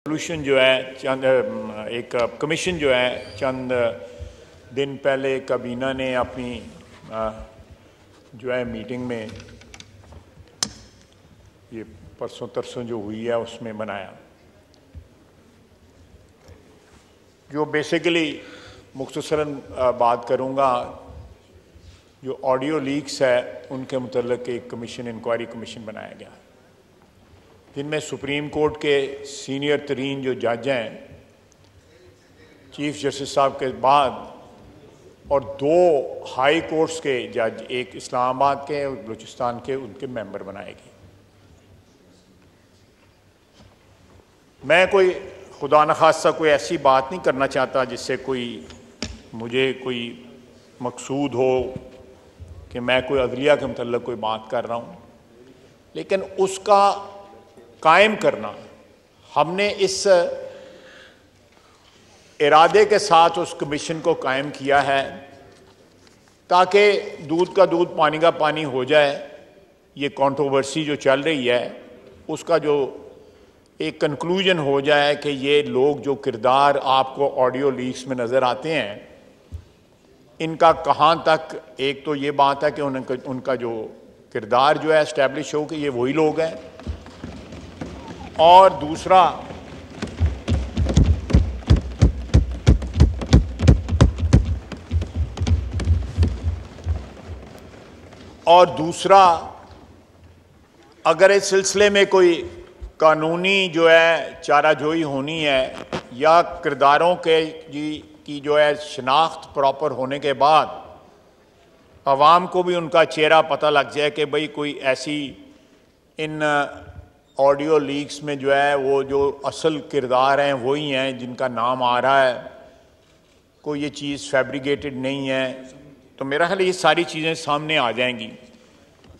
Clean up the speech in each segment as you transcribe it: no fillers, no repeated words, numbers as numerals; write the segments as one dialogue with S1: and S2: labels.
S1: Resolution जो है एक कमीशन जो है चंद दिन पहले काबीना ने अपनी जो है मीटिंग में ये परसों तरसों जो हुई है उसमें बनाया, जो बेसिकली मुख्तसरन बात करूँगा। जो ऑडियो लीक्स है उनके मुतल्लिक एक कमीशन, इंक्वायरी कमीशन बनाया गया, जिनमें सुप्रीम कोर्ट के सीनियर तरीन जो जज हैं, चीफ जस्टिस साहब के बाद, और दो हाई कोर्ट्स के जज, एक इस्लामाबाद के और बलूचिस्तान के, उनके मेंबर बनाएगी। मैं कोई खुदा न खास्ता कोई ऐसी बात नहीं करना चाहता जिससे मुझे कोई मकसूद हो कि मैं कोई अदलिया के मतलब कोई बात कर रहा हूँ, लेकिन उसका कायम करना, हमने इस इरादे के साथ उस कमीशन को कायम किया है ताकि दूध का दूध पानी का पानी हो जाए। ये कंट्रोवर्सी जो चल रही है उसका जो एक कंक्लूजन हो जाए कि ये लोग जो किरदार आपको ऑडियो लीक्स में नज़र आते हैं, इनका कहाँ तक, एक तो ये बात है कि उनका जो किरदार जो है एस्टैब्लिश हो कि ये वही लोग हैं, और दूसरा अगर इस सिलसिले में कोई कानूनी जो है चाराजोई होनी है या किरदारों की जो है शनाख्त प्रॉपर होने के बाद अवाम को भी उनका चेहरा पता लग जाए कि भाई कोई ऐसी इन ऑडियो लीक्स में जो है वो जो असल किरदार हैं वही हैं जिनका नाम आ रहा है, कोई ये चीज़ फैब्रिकेटेड नहीं है, तो मेरा ख्याल ये सारी चीज़ें सामने आ जाएंगी।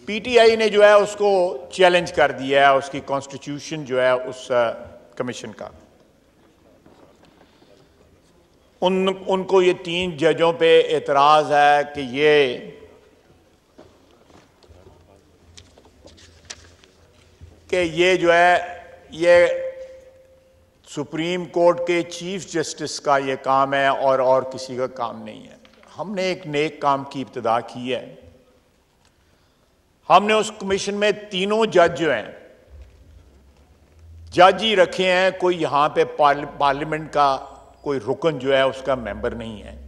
S1: पीटीआई ने जो है उसको चैलेंज कर दिया है, उसकी कॉन्स्टिट्यूशन जो है उस कमीशन का। उनको ये 3 जजों पे एतराज़ है कि ये जो है ये सुप्रीम कोर्ट के चीफ जस्टिस का ये काम है और किसी का काम नहीं है। हमने एक नेक काम की इब्तिदा की है। हमने उस कमीशन में तीनों जज जो हैं, जज ही रखे हैं, कोई यहां पे पार्लियामेंट का कोई रुकन जो है उसका मेंबर नहीं है,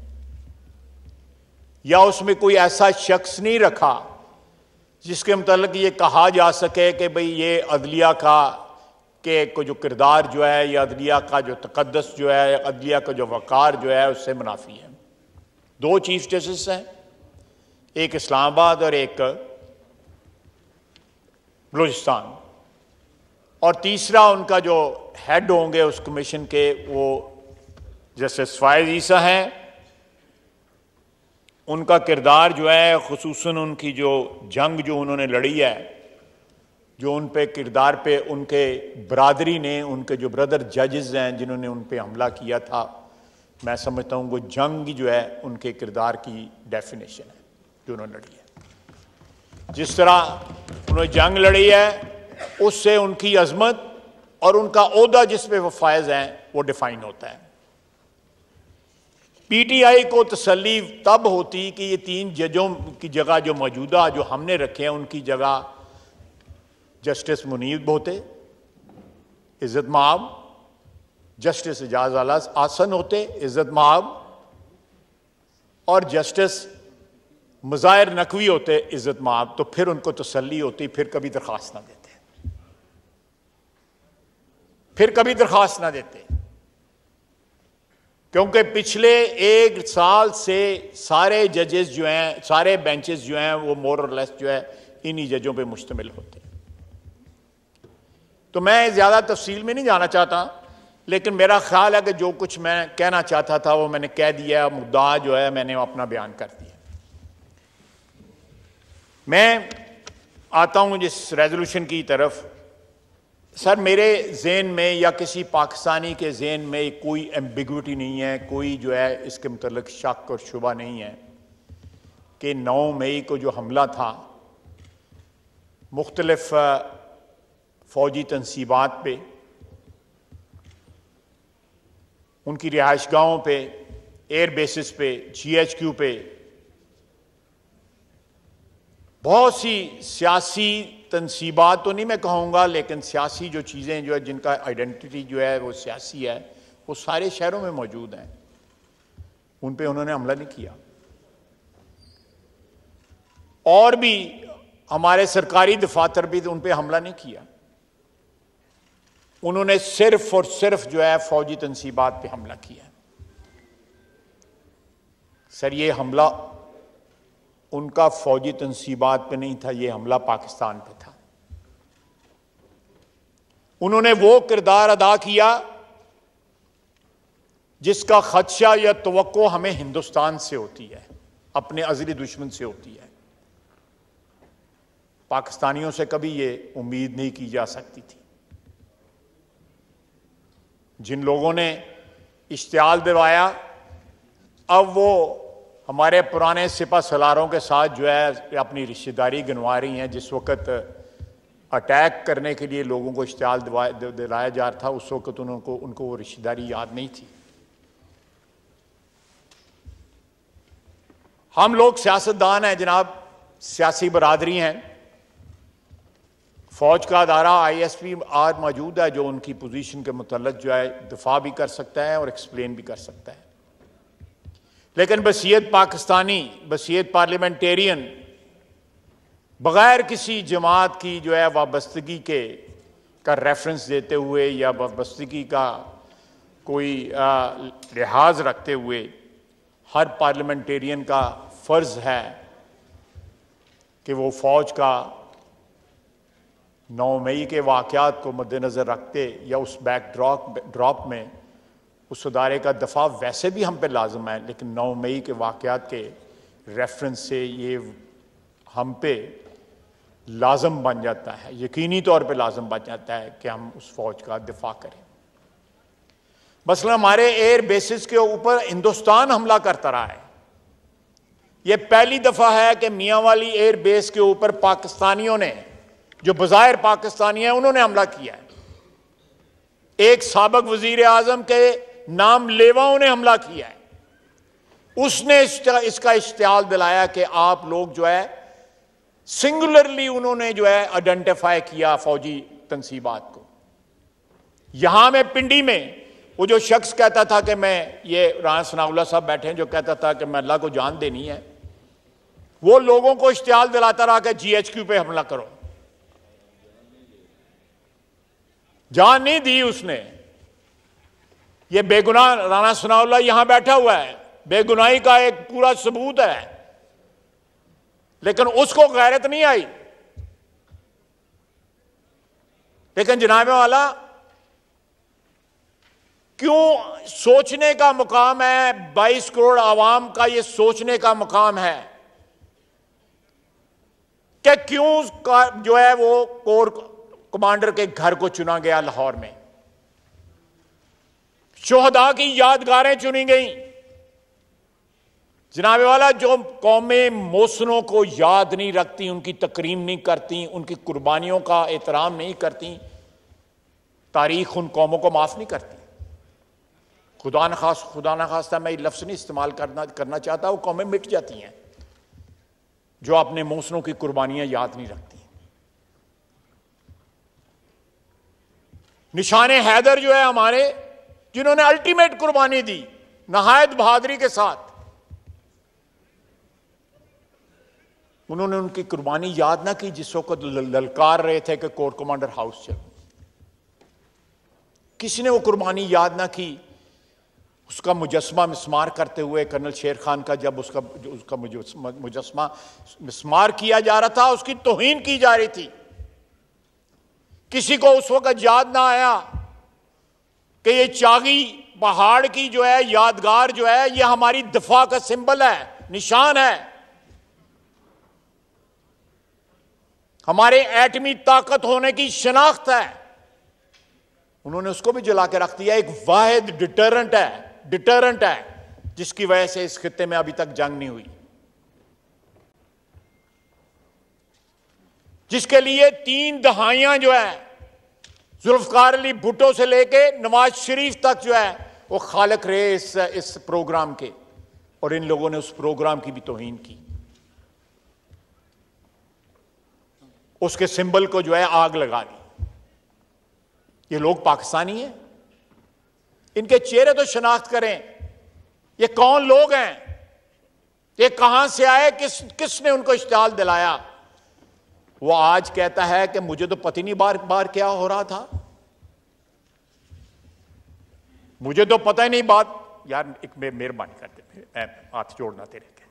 S1: या उसमें कोई ऐसा शख्स नहीं रखा जिसके मुतालिक ये कहा जा सके कि भाई ये अदलिया का को जो किरदार जो है, या अदलिया का जो तकद्दस जो है, अदलिया का जो वक़ार जो है उससे मुनाफी है। 2 चीफ जस्टिस हैं, एक इस्लामाबाद और एक बलूचिस्तान, और तीसरा उनका जो हेड होंगे उस कमीशन के वो जस्टिस फायज ईसा हैं। उनका किरदार जो है, खुसूसन उनकी जो जंग जो उन्होंने लड़ी है, जो उन पे किरदार पे उनके बरादरी ने, उनके जो ब्रदर जजेस हैं जिन्होंने उन पे हमला किया था, मैं समझता हूँ वो जंग जो है उनके किरदार की डेफिनेशन है जो उन्होंने लड़ी है। जिस तरह उन्होंने जंग लड़ी है उससे उनकी अजमत और उनका ओहदा जिस पे वो फायज हैं वो डिफाइन होता है। पीटीआई को तसल्ली तब होती कि ये 3 जजों की जगह जो मौजूदा जो हमने रखे हैं उनकी जगह जस्टिस मुनीब होते, इज़्ज़त माब, जस्टिस एजाज आला आसन होते, इज़्ज़त माब, और जस्टिस मुज़ाहिर नकवी होते, इज़्ज़त माब, तो फिर उनको तसल्ली होती, फिर कभी दरख्वास्त ना देते, क्योंकि पिछले 1 साल से सारे जजेस जो हैं, सारे बेंचेस जो हैं वो मोर और लेस जो है इन्हीं जजों पे मुश्तमिल होते हैं। तो मैं ज़्यादा तफसील में नहीं जाना चाहता, लेकिन मेरा ख्याल है कि जो कुछ मैं कहना चाहता था वो मैंने कह दिया, मुद्दा जो है मैंने अपना बयान कर दिया। मैं आता हूँ जिस रेजोल्यूशन की तरफ। सर, मेरे ज़हन में या किसी पाकिस्तानी के ज़हन में कोई एम्बिग्विटी नहीं है, कोई जो है इसके मुतल्लिक शक और शुबा नहीं है कि 9 मई को जो हमला था मुख्तलिफ फ़ौजी तनसीबात पे, उनकी रिहाइशगाहों पे, एयर बेसिस पे, GHQ पे बहुत सी सियासी तनसीबात तो नहीं मैं कहूँगा, लेकिन सियासी जो चीज़ें जो है जिनका आइडेंटिटी जो है वो सियासी है, वो सारे शहरों में मौजूद हैं। उन पे उन्होंने हमला नहीं किया। और भी हमारे सरकारी दफातर भी उन पे हमला नहीं किया। उन्होंने सिर्फ और सिर्फ जो है फौजी तनसीबात पे हमला किया। सर, ये हमला उनका फौजी तनसीबात पे नहीं था, ये हमला पाकिस्तान पे था। उन्होंने वो किरदार अदा किया जिसका खदशा या तवक्को हमें हिंदुस्तान से होती है, अपने अज़ली दुश्मन से होती है। पाकिस्तानियों से कभी ये उम्मीद नहीं की जा सकती थी। जिन लोगों ने इश्तियाल दिलवाया, अब वो हमारे पुराने सिपा सलारों के साथ जो है अपनी रिश्तेदारी गिनवा रही हैं। जिस वक़्त अटैक करने के लिए लोगों को इश्तियाल दिलाया जा रहा था, उस वक़्त उनको वो रिश्तेदारी याद नहीं थी। हम लोग सियासतदान हैं जनाब, सियासी बरादरी हैं। फौज का अदारा ISP आज मौजूद है जो उनकी पोजीशन के मुतल्लिक़ जो है दिफा भी कर सकता है और एक्सप्लेन भी कर सकता है। लेकिन बसीयत पाकिस्तानी, बसीयत पार्लियामेंटेरियन, बग़ैर किसी जमात की जो है वाबस्तगी का रेफरेंस देते हुए या वाबस्तगी का कोई लिहाज रखते हुए, हर पार्लियामेंटेरियन का फ़र्ज़ है कि वो फ़ौज का 9 मई के वाक़यात को मद्देनज़र रखते या उस बैकड्रॉप में उस अदारे का दफा वैसे भी हम पे लाजम है, लेकिन 9 मई के वाक़यात के रेफरेंस से ये हम पे लाजम बन जाता है, यकीनी तौर पे लाजम बन जाता है कि हम उस फौज का दिफा करें। मसलन हमारे एयर बेसिस के ऊपर हिंदुस्तान हमला करता रहा है। यह पहली दफा है कि मियांवाली एयर बेस के ऊपर पाकिस्तानियों ने, जो बज़ाहिर पाकिस्तानी है, उन्होंने हमला किया है। एक साबिक वजीर आजम के नाम लेवाओं ने हमला किया है। उसने इसका इश्तियाल दिलाया कि आप लोग जो है सिंगुलरली उन्होंने जो है आइडेंटिफाई किया फौजी तनसीबात को। यहां में पिंडी में वो जो शख्स कहता था कि मैं, ये राना सनाउल्लाह साहब बैठे हैं, जो कहता था कि मैं अल्लाह को जान देनी है, वो लोगों को इश्तियाल दिलाता रहा कि GHQ पे हमला करो। जान नहीं दी उसने। ये बेगुनाह राना सनाउल्लाह यहां बैठा हुआ है, बेगुनाही का एक पूरा सबूत है, लेकिन उसको गैरत नहीं आई। लेकिन जनाब वाला, क्यों सोचने का मुकाम है, 22 करोड़ आवाम का ये सोचने का मुकाम है कि क्यों जो है वो कोर कमांडर के घर को चुना गया लाहौर में, शोहदा की यादगारें चुनी गई। जनाब वाला, जो कौमें मोहसिनों को याद नहीं रखती, उनकी तकरीम नहीं करती, उनकी कुर्बानियों का एहतराम नहीं करती, तारीख उन कौमों को माफ नहीं करती। खुदा न खास्ता मैं ये लफ्ज़ नहीं इस्तेमाल करना चाहता, वो कौमें मिट जाती हैं जो अपने मोहसिनों की कुर्बानियां याद नहीं रखती। निशाने हैदर जो है हमारे, जिन्होंने अल्टीमेट कुर्बानी दी नहायत बहादुरी के साथ, उन्होंने उनकी कुर्बानी याद ना की जिस वक्त ललकार रहे थे कि कोर कमांडर हाउस चलो। किसी ने वो कुर्बानी याद ना की। उसका मुजस्मा मिस्मार करते हुए कर्नल शेर खान का, जब उसका मुजस्मा मिस्मार किया जा रहा था, उसकी तौहीन की जा रही थी। किसी को उस वक्त याद ना आया कि ये चागी पहाड़ की जो है यादगार जो है, ये हमारी दफा का सिंबल है, निशान है, हमारे एटमी ताकत होने की शनाख्त है। उन्होंने उसको भी जला के रख दिया। एक वाहिद डिटरेंट है जिसकी वजह से इस खित्ते में अभी तक जंग नहीं हुई, जिसके लिए 3 दहाइयां जो है जुल्फकार अली भुट्टो से लेके नवाज शरीफ तक जो है वो खालिक रहे इस प्रोग्राम के, और इन लोगों ने उस प्रोग्राम की भी तौहीन की। उसके सिंबल को जो है आग लगा दी। ये लोग पाकिस्तानी हैं, इनके चेहरे तो शनाख्त करें। ये कौन लोग हैं, ये कहां से आए, किसने उनको इश्तिहाल दिलाया। वो आज कहता है कि मुझे तो पता नहीं बार बार क्या हो रहा था, मुझे तो पता ही नहीं बात। यार एक मेहरबानी करते, हाथ जोड़ना तेरे के।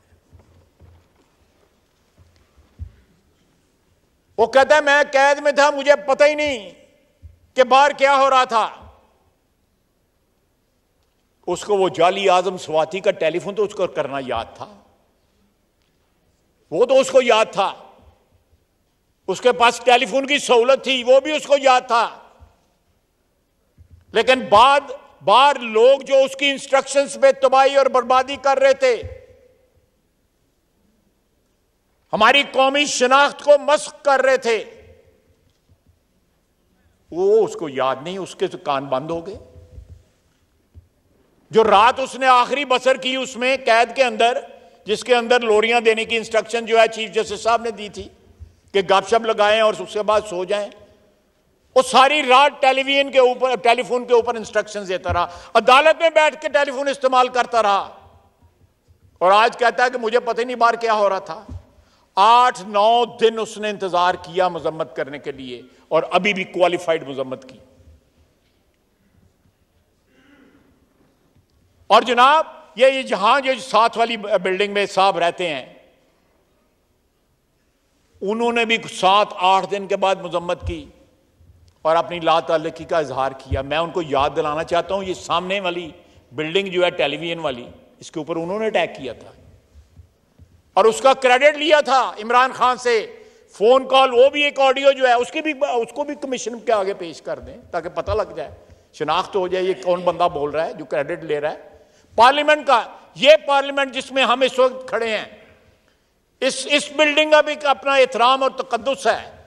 S1: वो कहता है मैं कैद में था, मुझे पता ही नहीं कि बाहर क्या हो रहा था। उसको वो जाली आजम स्वाति का टेलीफोन तो उसको करना याद था, वो तो उसको याद था। उसके पास टेलीफोन की सहूलत थी, वो भी उसको याद था। लेकिन बार लोग जो उसकी इंस्ट्रक्शंस पे तबाही और बर्बादी कर रहे थे, हमारी कौमी शनाख्त को मस्क कर रहे थे, वो उसको याद नहीं। उसके तो कान बंद हो गए। जो रात उसने आखिरी बसर की उसमें कैद के अंदर, जिसके अंदर लोरियां देने की इंस्ट्रक्शन जो है चीफ जस्टिस साहब ने दी थी कि गपशप लगाएं और उसके बाद सो जाएं, वो सारी रात टेलीफोन के ऊपर इंस्ट्रक्शंस देता रहा, अदालत में बैठ के टेलीफोन इस्तेमाल करता रहा, और आज कहता है कि मुझे पता ही नहीं बाहर क्या हो रहा था। 8-9 दिन उसने इंतजार किया मजम्मत करने के लिए, और अभी भी क्वालिफाइड मजम्मत की। और जनाब ये जहां जो साथ वाली बिल्डिंग में साहब रहते हैं, उन्होंने भी 7-8 दिन के बाद मजम्मत की और अपनी लाताल्लुकी का इजहार किया। मैं उनको याद दिलाना चाहता हूं, ये सामने वाली बिल्डिंग जो है टेलीविजन वाली, इसके ऊपर उन्होंने अटैक किया था और उसका क्रेडिट लिया था इमरान खान से। फोन कॉल, वो भी एक ऑडियो जो है उसको भी कमीशन के आगे पेश कर दें ताकि पता लग जाए, शिनाख्त हो जाए ये कौन बंदा बोल रहा है जो क्रेडिट ले रहा है। पार्लियामेंट का, ये पार्लियामेंट जिसमें हम इस वक्त खड़े हैं, इस बिल्डिंग का भी अपना एहतराम और तकद्दुस है।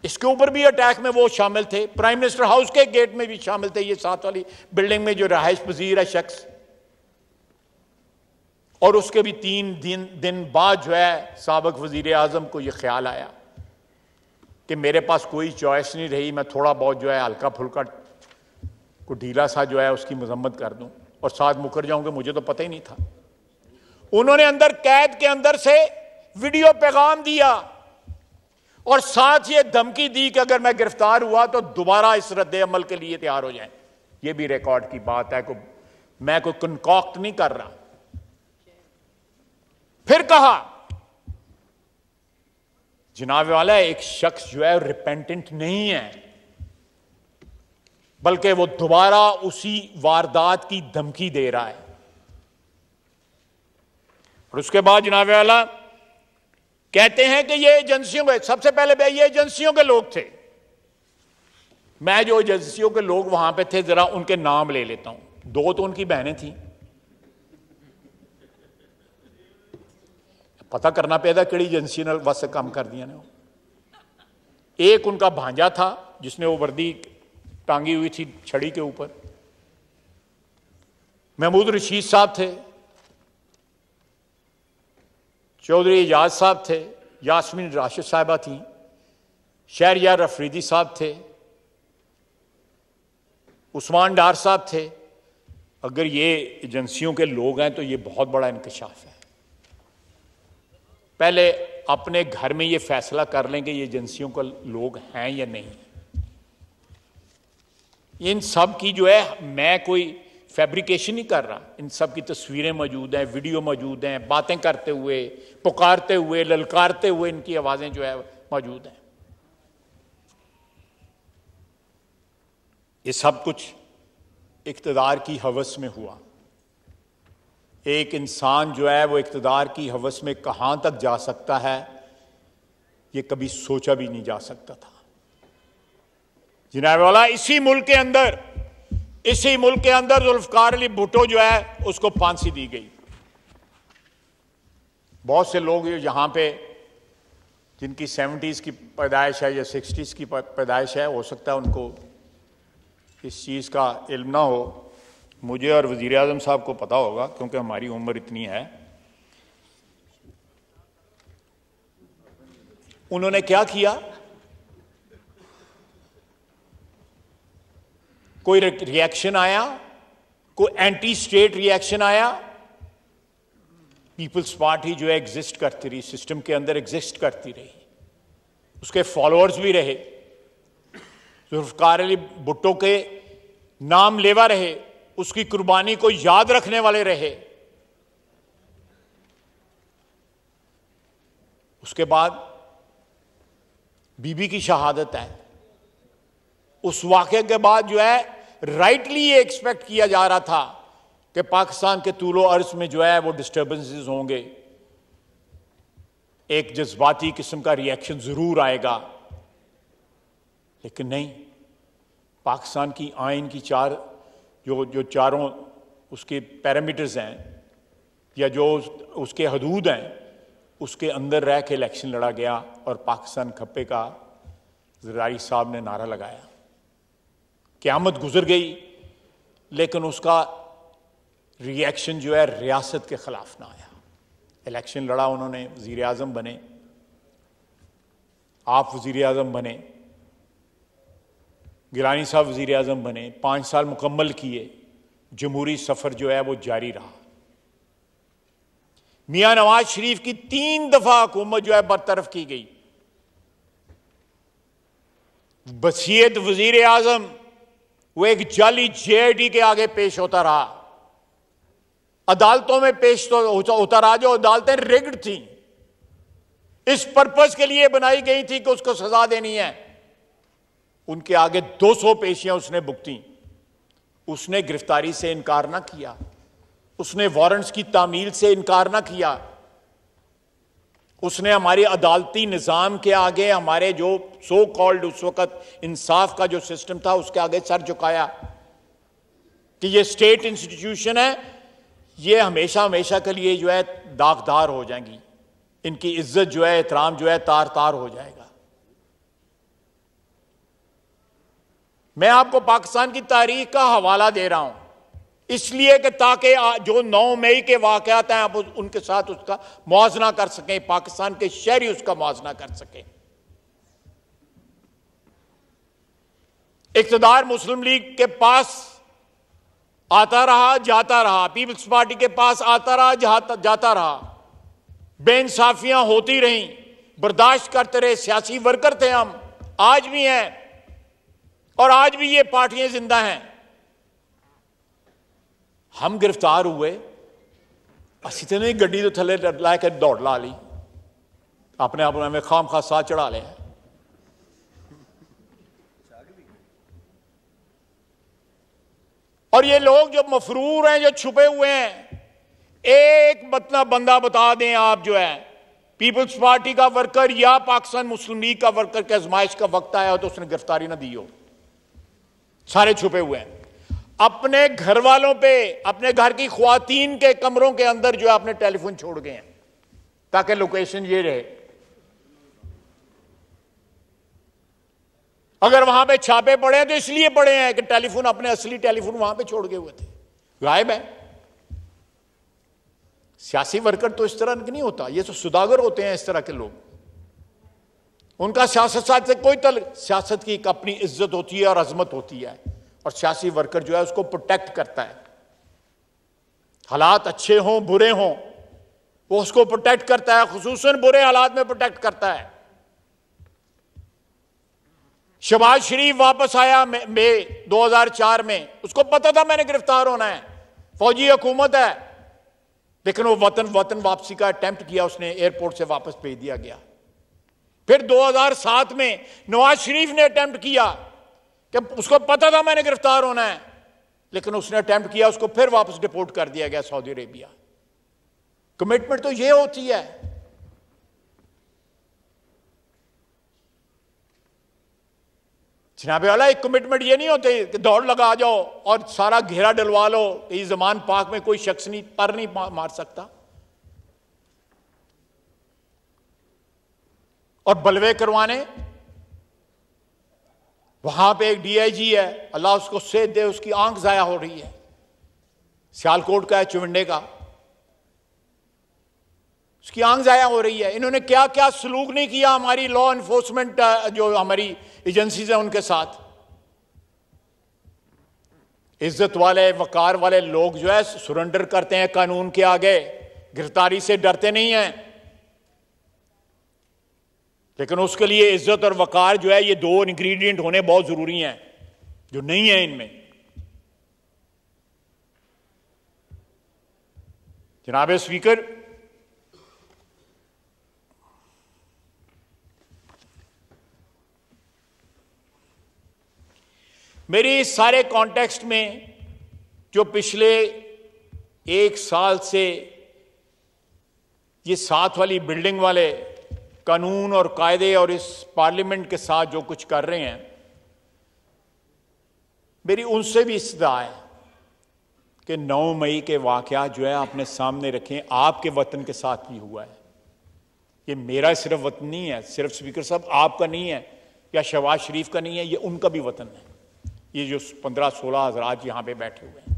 S1: इसके ऊपर भी अटैक में वो शामिल थे, प्राइम मिनिस्टर हाउस के गेट में भी शामिल थे, ये साथ वाली बिल्डिंग में जो रहायश पजीर है शख्स। और उसके भी 3 दिन बाद जो है साबिक वजीर आजम को यह ख्याल आया कि मेरे पास कोई चॉइस नहीं रही, मैं थोड़ा बहुत जो है हल्का फुल्का को ढीला सा जो है उसकी मजम्मत कर दूं और साथ मुकर जाऊंगा, मुझे तो पता ही नहीं था। उन्होंने अंदर कैद के अंदर से वीडियो पैगाम दिया और साथ ये धमकी दी कि अगर मैं गिरफ्तार हुआ तो दोबारा इस रद्द अमल के लिए तैयार हो जाएं। ये भी रिकॉर्ड की बात है, मैं कोई कनकॉक्ट नहीं कर रहा। फिर कहा जनाब वाला एक शख्स जो है रिपेंटेंट नहीं है, बल्कि वो दोबारा उसी वारदात की धमकी दे रहा है। और उसके बाद जनाब वाला कहते हैं कि ये एजेंसियों के, सबसे पहले ये एजेंसियों के लोग थे। मैं जो एजेंसियों के लोग वहां पे थे जरा उनके नाम ले लेता हूं। 2 तो उनकी बहनें थी, पता करना पैदा कड़ी एजेंसी ने बस काम कर दिया ने। एक उनका भांजा था जिसने वो वर्दी टांगी हुई थी छड़ी के ऊपर, महमूद रशीद साहब थे, चौधरी एजाज साहब थे, यास्मीन राशिद साहिबा थी, शहरयार अफरीदी साहब थे, उस्मान डार साहब थे। अगर ये एजेंसियों के लोग हैं तो ये बहुत बड़ा इंकशाफ है। पहले अपने घर में ये फैसला कर लेंगे ये एजेंसियों के लोग हैं या नहीं। इन सब की जो है, मैं कोई फैब्रिकेशन नहीं कर रहा, इन सब की तस्वीरें मौजूद हैं, वीडियो मौजूद हैं, बातें करते हुए, पुकारते हुए, ललकारते हुए इनकी आवाजें जो है मौजूद हैं। ये सब कुछ इक़्तिदार की हवस में हुआ। एक इंसान जो है वो इक़्तिदार की हवस में कहां तक जा सकता है ये कभी सोचा भी नहीं जा सकता था। जनाब वाला इसी मुल्क के अंदर जुल्फ़िकार अली भुट्टो जो है उसको फांसी दी गई। बहुत से लोग यहां पे जिनकी 70s की पैदाइश है या 60s की पैदाइश है, हो सकता है उनको इस चीज़ का इल्म ना हो मुझे और वज़ीर आज़म साहब को पता होगा क्योंकि हमारी उम्र इतनी है, उन्होंने क्या किया। कोई रिएक्शन आया, कोई एंटी स्टेट रिएक्शन आया। पीपल्स पार्टी जो है एग्जिस्ट करती रही, सिस्टम के अंदर एग्जिस्ट करती रही, उसके फॉलोअर्स भी रहे, जुल्फ़िकार अली भुट्टो के नाम लेवा रहे, उसकी कुर्बानी को याद रखने वाले रहे। उसके बाद बीबी की शहादत है। उस वाक़े के बाद जो है राइटली ये एक्सपेक्ट किया जा रहा था कि पाकिस्तान के तूलो अर्ज में जो है वो डिस्टर्बेंसेस होंगे, एक जज्बाती किस्म का रिएक्शन जरूर आएगा, लेकिन नहीं। पाकिस्तान की आइन की जो चारों उसके पैरामीटर्स हैं या जो उसके हदूद हैं, उसके अंदर रह के इलेक्शन लड़ा गया और पाकिस्तान खप्पे का ज़रदारी साहब ने नारा लगाया। क़यामत गुजर गई, लेकिन उसका रिएक्शन जो है रियासत के खिलाफ ना आया। इलेक्शन लड़ा उन्होंने, वज़ीर आज़म बने, आप वज़ीर आज़म बने, गिलानी साहब वज़ीर आज़म बने, 5 साल मुकम्मल किए, जमहूरी सफ़र जो है वो जारी रहा। मियां नवाज शरीफ की 3 दफा हुकूमत जो है बरतरफ की गई। बसीयत वज़ीर आज़म वो एक जाली JID के आगे पेश होता रहा, अदालतों में पेश होता रहा, जो अदालतें रिग्ड थी, इस पर्पस के लिए बनाई गई थी कि उसको सजा देनी है। उनके आगे 200 पेशियां उसने भुगती। उसने गिरफ्तारी से इनकार ना किया, उसने वारंट्स की तामील से इनकार ना किया, उसने हमारे अदालती निज़ाम के आगे, हमारे जो सो कॉल्ड उस वक़्त इंसाफ का जो सिस्टम था उसके आगे सर झुकाया कि ये स्टेट इंस्टीट्यूशन है, ये हमेशा हमेशा के लिए जो है दागदार हो जाएंगी, इनकी इज्जत जो है, एहतराम जो है तार तार हो जाएगा। मैं आपको पाकिस्तान की तारीख का हवाला दे रहा हूं इसलिए कि ताकि जो 9 मई के वाकयात हैं आप उनके साथ उसका मुआवजा कर सकें, पाकिस्तान के शहरी उसका मुआवजा कर सकें। इक़्तिदार मुस्लिम लीग के पास आता रहा, जाता रहा, पीपल्स पार्टी के पास आता रहा, जाता रहा, बेइंसाफियां होती रहीं, बर्दाश्त करते रहे। सियासी वर्कर थे हम, आज भी हैं, और आज भी ये पार्टियां जिंदा हैं। हम गिरफ्तार हुए, असी तो नहीं गड्डी तो थले लाके दौड़ ला ली, अपने आप में खाम खा साथ चढ़ा लिया। और ये लोग जो मफरूर हैं, जो छुपे हुए हैं, एक मतलब बंदा बता दें आप जो है पीपल्स पार्टी का वर्कर या पाकिस्तान मुस्लिम लीग का वर्कर के आजमाइश का वक्त आया हो तो उसने गिरफ्तारी ना दी हो। सारे छुपे हुए हैं। अपने घर वालों पे, अपने घर की ख्वातीन के कमरों के अंदर जो है अपने टेलीफोन छोड़ गए हैं ताकि लोकेशन ये रहे। अगर वहां पे छापे पड़े हैं तो इसलिए पड़े हैं कि टेलीफोन, अपने असली टेलीफोन वहां पे छोड़ गए हुए थे, गायब है। सियासी वर्कर तो इस तरह नहीं होता, ये तो सुदागर होते हैं इस तरह के लोग। उनका सियासत से कोई सियासत की एक अपनी इज्जत होती है और अजमत होती है, और सियासी वर्कर जो है उसको प्रोटेक्ट करता है। हालात अच्छे हों बुरे हों वो उसको प्रोटेक्ट करता है, खुसूसन बुरे हालात में प्रोटेक्ट करता है। शहबाज शरीफ वापस आया मई 2004 में, उसको पता था मैंने गिरफ्तार होना है, फौजी हुकूमत है, लेकिन वो वतन वापसी का अटेम्प्ट किया, उसने एयरपोर्ट से वापस भेज दिया गया। फिर 2007 में नवाज शरीफ ने अटेम्प्ट किया कि उसको पता था मैंने गिरफ्तार होना है, लेकिन उसने अटेम्प्ट किया, उसको फिर वापस डिपोर्ट कर दिया गया सऊदी अरेबिया। कमिटमेंट तो ये होती है। जनाबे वाला, एक कमिटमेंट ये नहीं होती कि दौड़ लगा जाओ और सारा घेरा डलवा लो कि इस ज़मान पाक में कोई शख्स नहीं पर नहीं मार सकता, और बलवे करवाने। वहां पे एक DIG है, अल्लाह उसको सेहत दे, उसकी आंख जाया हो रही है, सियालकोट का है, चुविंडे का, उसकी आंख जाया हो रही है। इन्होंने क्या क्या सलूक नहीं किया हमारी लॉ एनफोर्समेंट जो हमारी एजेंसीज हैं उनके साथ। इज्जत वाले वकार वाले लोग जो है सरेंडर करते हैं कानून के आगे, गिरफ्तारी से डरते नहीं हैं, लेकिन उसके लिए इज्जत और वकार जो है ये दो इंग्रेडिएंट होने बहुत जरूरी हैं जो नहीं है इनमें। जनाब स्पीकर, मेरी इस सारे कॉन्टेक्स्ट में जो पिछले एक साल से ये साथ वाली बिल्डिंग वाले कानून और कायदे और इस पार्लियामेंट के साथ जो कुछ कर रहे हैं, मेरी उनसे भी इस्तदा है कि 9 मई के वाकया जो है अपने सामने रखें। आपके वतन के साथ भी हुआ है, ये मेरा सिर्फ वतन नहीं है, सिर्फ स्पीकर साहब आपका नहीं है या शहबाज शरीफ का नहीं है, ये उनका भी वतन है। ये जो 15-16 हज़रात यहां पे बैठे हुए हैं,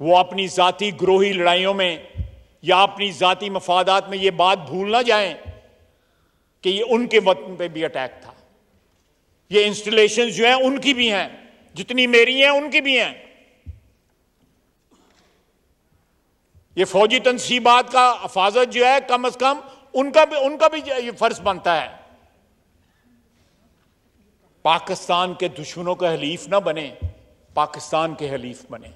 S1: वो अपनी जाती ग्रोही लड़ाइयों में या अपनी जाती मफादात में ये बात भूल ना जाएं कि ये उनके वतन पे भी अटैक था। ये इंस्टॉलेशंस जो हैं उनकी भी हैं, जितनी मेरी हैं उनकी भी हैं। ये फौजी तनसीबात का हिफाजत जो है कम अज कम उनका भी ये फर्ज बनता है। पाकिस्तान के दुश्मनों के हलीफ ना बने, पाकिस्तान के हलीफ बने।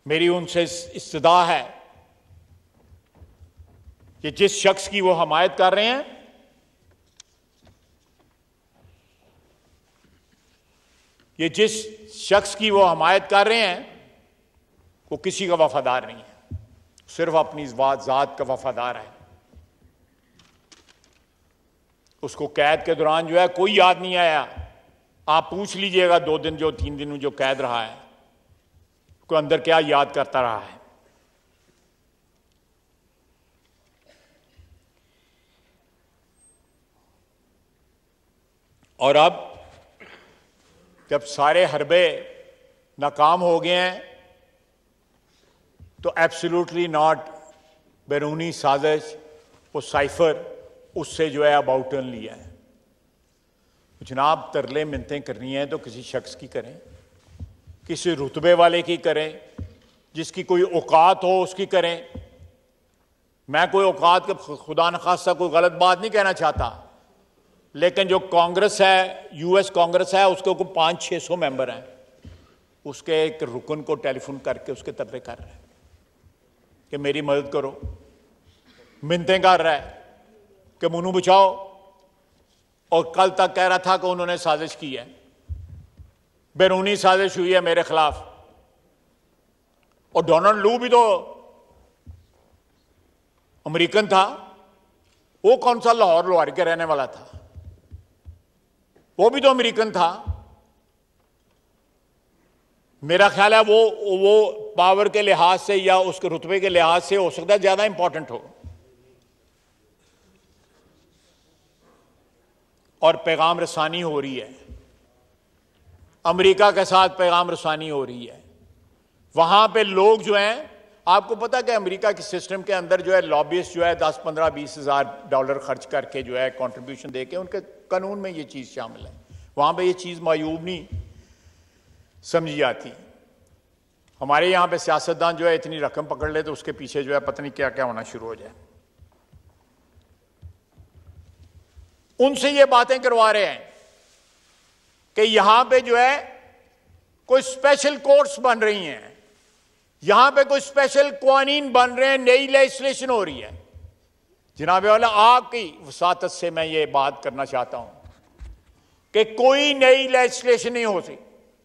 S1: मेरी उनसे इस्तदा है कि जिस शख्स की वो हमायत कर रहे हैं, ये जिस शख्स की वो हमायत कर रहे हैं वो किसी का वफादार नहीं है, सिर्फ अपनी जात का वफादार है। उसको कैद के दौरान जो है कोई याद नहीं आया। आप पूछ लीजिएगा 2 दिन जो 3 दिन में जो कैद रहा है, को अंदर क्या याद करता रहा है। और अब जब सारे हरबे नाकाम हो गए हैं तो एब्सोल्युटली नॉट, बैरूनी साजिश, वो साइफर, उससे जो है अब आउटर्न लिया है। जनाब तरले मिन्नतें करनी है तो किसी शख्स की करें, किसी रुतबे वाले की करें, जिसकी कोई औकात हो उसकी करें। मैं कोई औकात के खुदा न खास्ता कोई गलत बात नहीं कहना चाहता, लेकिन जो कांग्रेस है, यूएस कांग्रेस है, उसके को 500-600 मेंबर हैं, उसके एक रुकन को टेलीफोन करके उसके तरले कर रहे हैं कि मेरी मदद करो, मिन्नतें कर रहा है कि मुन्नू बचाओ, और कल तक कह रहा था कि उन्होंने साजिश की है, बैरूनी साजिश हुई है मेरे खिलाफ। और डोनाल्ड लू भी तो अमेरिकन था, वो कौन सा लाहौर लोहार के रहने वाला था, वो भी तो अमेरिकन था। मेरा ख्याल है वो पावर के लिहाज से या उसके रुतबे के लिहाज से हो सकता है ज्यादा इंपॉर्टेंट हो। और पैगाम रसानी हो रही है, अमेरिका के साथ पैगाम रसानी हो रही है। वहां पे लोग जो हैं, आपको पता है कि अमेरिका के सिस्टम के अंदर जो है लॉबिस्ट जो है 10-15-20 हज़ार डॉलर खर्च करके जो है कंट्रीब्यूशन देके, उनके कानून में ये चीज़ शामिल है। वहां पे ये चीज़ मायूब नहीं समझी जाती। हमारे यहाँ पे सियासतदान जो है इतनी रकम पकड़ ले तो उसके पीछे जो है पता नहीं क्या क्या होना शुरू हो जाए। उनसे ये बातें करवा रहे हैं कि यहां पे जो है कोई स्पेशल कोर्ट्स बन रही हैं, यहां पे कोई स्पेशल कानून बन रहे हैं, नई लेजिस्लेशन हो रही है। जनाब वाला, आपकी वसातत से मैं ये बात करना चाहता हूं कि कोई नई लेजिस्लेशन नहीं हो रही,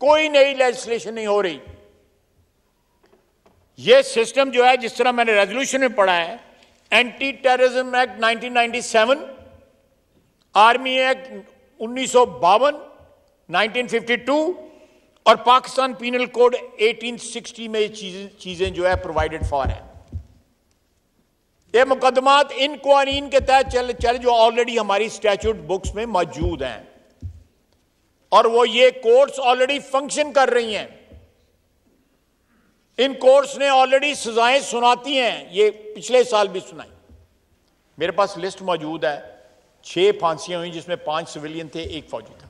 S1: कोई नई लेजिस्लेशन नहीं हो रही। ये सिस्टम जो है, जिस तरह मैंने रेजोल्यूशन में पढ़ा है, anti terrorism act 1997, army act 1952, 1952 और पाकिस्तान पीनल कोड 1860 में ये चीजें जो है प्रोवाइडेड फॉर है। ये मुकदमात इन कानून के तहत चल जो ऑलरेडी हमारी स्टैट्यूट बुक्स में मौजूद हैं। और वो ये कोर्ट्स ऑलरेडी फंक्शन कर रही हैं। इन कोर्ट्स ने ऑलरेडी सजाएं सुनाती हैं, ये पिछले साल भी सुनाई। मेरे पास लिस्ट मौजूद है, 6 फांसियां हुई जिसमें 5 सिविलियन थे, 1 फौजी था।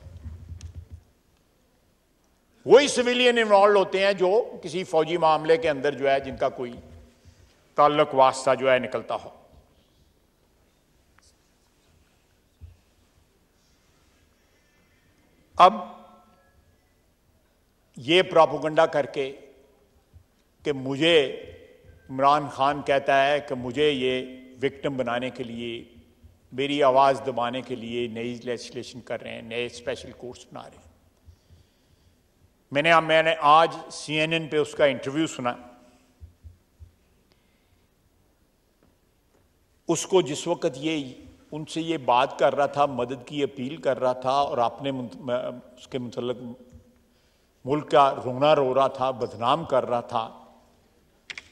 S1: वही सिविलियन इन्वॉल्व होते हैं जो किसी फौजी मामले के अंदर जो है जिनका कोई ताल्लुक वास्ता जो है निकलता हो। अब ये प्रोपेगेंडा करके कि मुझे इमरान खान कहता है कि मुझे ये विक्टिम बनाने के लिए, मेरी आवाज़ दबाने के लिए नई लेजिस्लेशन कर रहे हैं, नए स्पेशल कोर्ट्स बना रहे हैं। मैंने आज CNN पे उसका इंटरव्यू सुना। उसको जिस वक्त ये उनसे ये बात कर रहा था, मदद की अपील कर रहा था और अपने उसके मुतल्लिक मुल्क का रोना रो रहा था, बदनाम कर रहा था,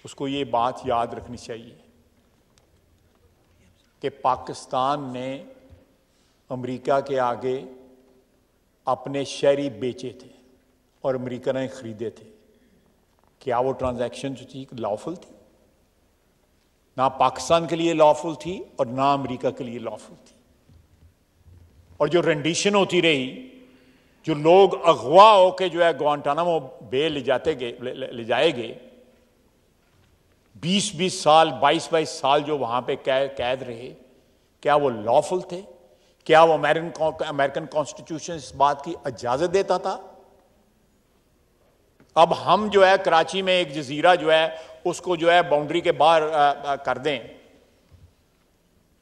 S1: उसको ये बात याद रखनी चाहिए कि पाकिस्तान ने अमेरिका के आगे अपने शहरी बेचे थे और अमेरिका ने खरीदे थे। क्या वो ट्रांजैक्शन जो थी लॉफुल थी? ना पाकिस्तान के लिए लॉफुल थी और ना अमेरिका के लिए लॉफुल थी। और जो रेंडिशन होती रही, जो लोग अगवा होके जो है ग्वांटानामो बे ले जाए गए, 20-20 साल 22-22 साल जो वहां पे कैद रहे, क्या वो लॉफुल थे? क्या वो अमेरिकन कॉन्स्टिट्यूशन इस बात की इजाजत देता था? अब हम जो है कराची में एक जजीरा जो है उसको जो है बाउंड्री के बाहर कर दें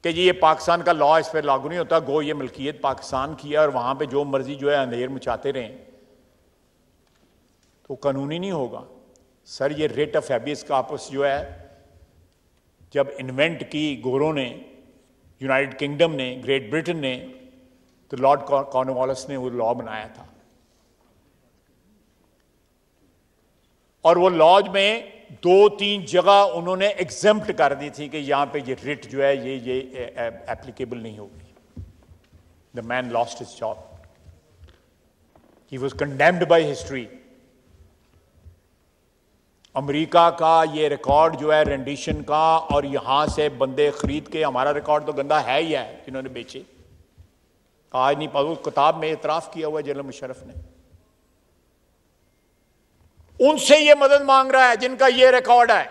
S1: कि जी ये पाकिस्तान का लॉ इस पर लागू नहीं होता, गो ये मिल्कियत पाकिस्तान की है और वहां पे जो मर्जी जो है अंधेर मचाते रहें, तो कानूनी नहीं होगा। सर ये रेट ऑफ हैबियस कॉर्पस जो है जब इन्वेंट की गोरों ने, यूनाइटेड किंगडम ने, ग्रेट ब्रिटेन ने, तो लॉर्ड कॉर्नवालिस ने वो लॉ बनाया था। और वो लॉज में 2-3 जगह उन्होंने एग्जेम्प्ट कर दी थी कि यहां पे ये रिट जो है ये एप्लीकेबल नहीं होगी। The man lost his job, he was condemned by history. America का ये रिकॉर्ड जो है रेंडिशन का, और यहां से बंदे खरीद के, हमारा रिकॉर्ड तो गंदा है ही है जिन्होंने बेचे। आज नहीं पाओ, किताब में इतराफ किया हुआ है जनरल मुशर्रफ ने। उनसे ये मदद मांग रहा है जिनका ये रिकॉर्ड है।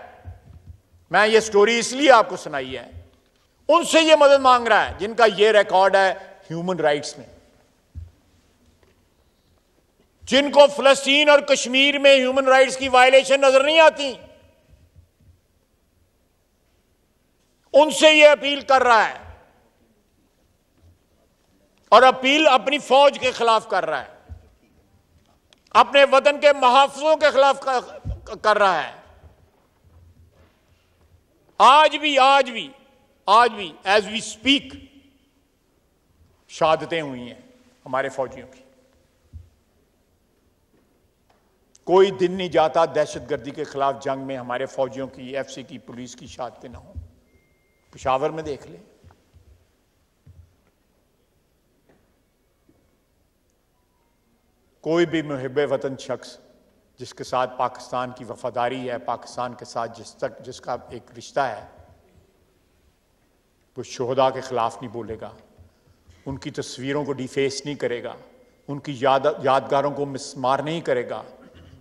S1: मैं ये स्टोरी इसलिए आपको सुनाई है, उनसे ये मदद मांग रहा है जिनका ये रिकॉर्ड है ह्यूमन राइट्स में, जिनको फलस्तीन और कश्मीर में ह्यूमन राइट्स की वायलेशन नजर नहीं आती। उनसे ये अपील कर रहा है, और अपील अपनी फौज के खिलाफ कर रहा है, अपने वतन के मुहाफिजों के खिलाफ कर रहा है। आज भी एज वी स्पीक शहादतें हुई हैं हमारे फौजियों की। कोई दिन नहीं जाता दहशतगर्दी के खिलाफ जंग में हमारे फौजियों की, FC की, पुलिस की शहादतें ना हो। पेशावर में देख लें, कोई भी मुहिब्बे वतन शख्स जिसके साथ पाकिस्तान की वफादारी है, पाकिस्तान के साथ जिसका एक रिश्ता है, वो शोहदा के खिलाफ नहीं बोलेगा, उनकी तस्वीरों को डिफेस नहीं करेगा, उनकी यादगारों को मिसमार नहीं करेगा,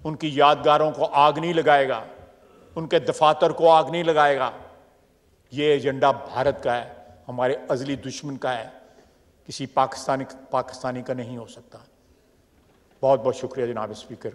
S1: उनकी यादगारों को आग नहीं लगाएगा, उनके दफातर को आग नहीं लगाएगा। ये एजेंडा भारत का है, हमारे अजली दुश्मन का है, किसी पाकिस्तानी का नहीं हो सकता। बहुत बहुत शुक्रिया जनाब स्पीकर।